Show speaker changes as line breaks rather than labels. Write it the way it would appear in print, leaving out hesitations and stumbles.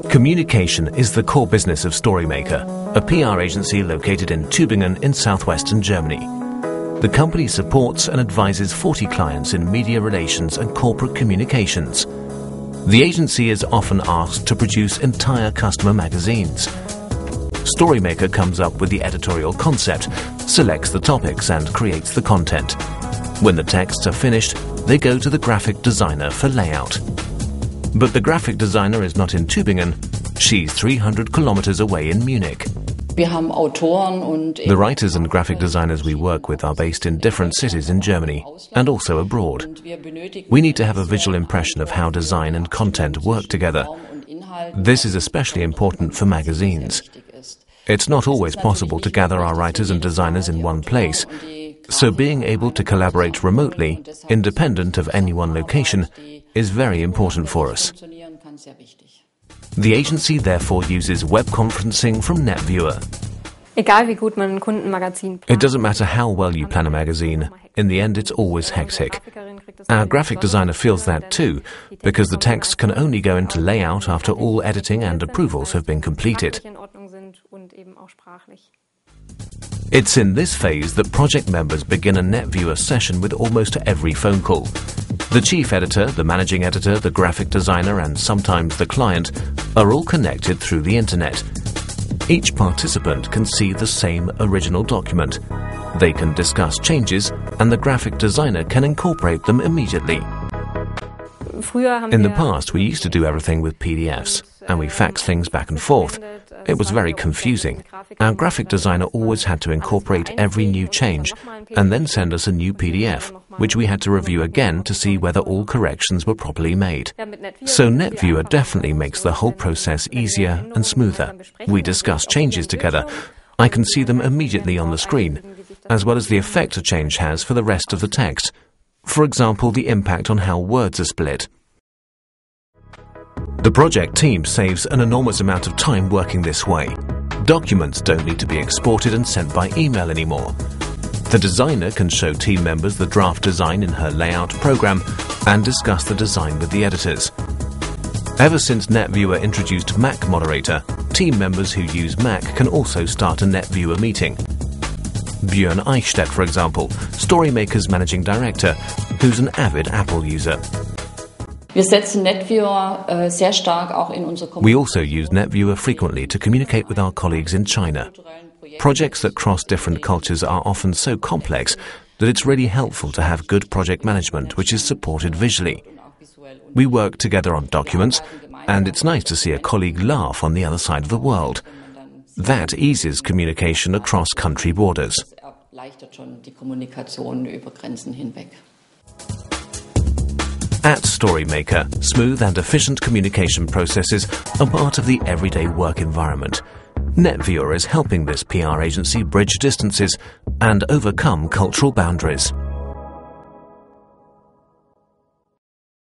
Communication is the core business of Storymaker, a PR agency located in Tübingen in southwestern Germany. The company supports and advises 40 clients in media relations and corporate communications. The agency is often asked to produce entire customer magazines. Storymaker comes up with the editorial concept, selects the topics and creates the content. When the texts are finished, they go to the graphic designer for layout. But the graphic designer is not in Tübingen, she's 300 kilometers away in Munich. The writers and graphic designers we work with are based in different cities in Germany and also abroad. We need to have a visual impression of how design and content work together. This is especially important for magazines. It's not always possible to gather our writers and designers in one place, so being able to collaborate remotely, independent of any one location, is very important for us. The agency therefore uses web conferencing from Netviewer. It doesn't matter how well you plan a magazine, in the end it's always hectic. Our graphic designer feels that too, because the text can only go into layout after all editing and approvals have been completed. It's in this phase that project members begin a Netviewer session with almost every phone call. The chief editor, the managing editor, the graphic designer and sometimes the client are all connected through the internet. Each participant can see the same original document. They can discuss changes and the graphic designer can incorporate them immediately. In the past, we used to do everything with PDFs and we faxed things back and forth. It was very confusing. Our graphic designer always had to incorporate every new change and then send us a new PDF, which we had to review again to see whether all corrections were properly made. So Netviewer definitely makes the whole process easier and smoother. We discuss changes together. I can see them immediately on the screen, as well as the effect a change has for the rest of the text. For example, the impact on how words are split. The project team saves an enormous amount of time working this way. Documents don't need to be exported and sent by email anymore. The designer can show team members the draft design in her layout program and discuss the design with the editors. Ever since Netviewer introduced Mac Moderator, team members who use Mac can also start a Netviewer meeting. Björn Eichstädt, for example, Storymaker's managing director, who's an avid Apple user. We also use Netviewer frequently to communicate with our colleagues in China. Projects that cross different cultures are often so complex that it's really helpful to have good project management which is supported visually. We work together on documents, and it's nice to see a colleague laugh on the other side of the world. That eases communication across country borders. At Storymaker, smooth and efficient communication processes are part of the everyday work environment. Netviewer is helping this PR agency bridge distances and overcome cultural boundaries.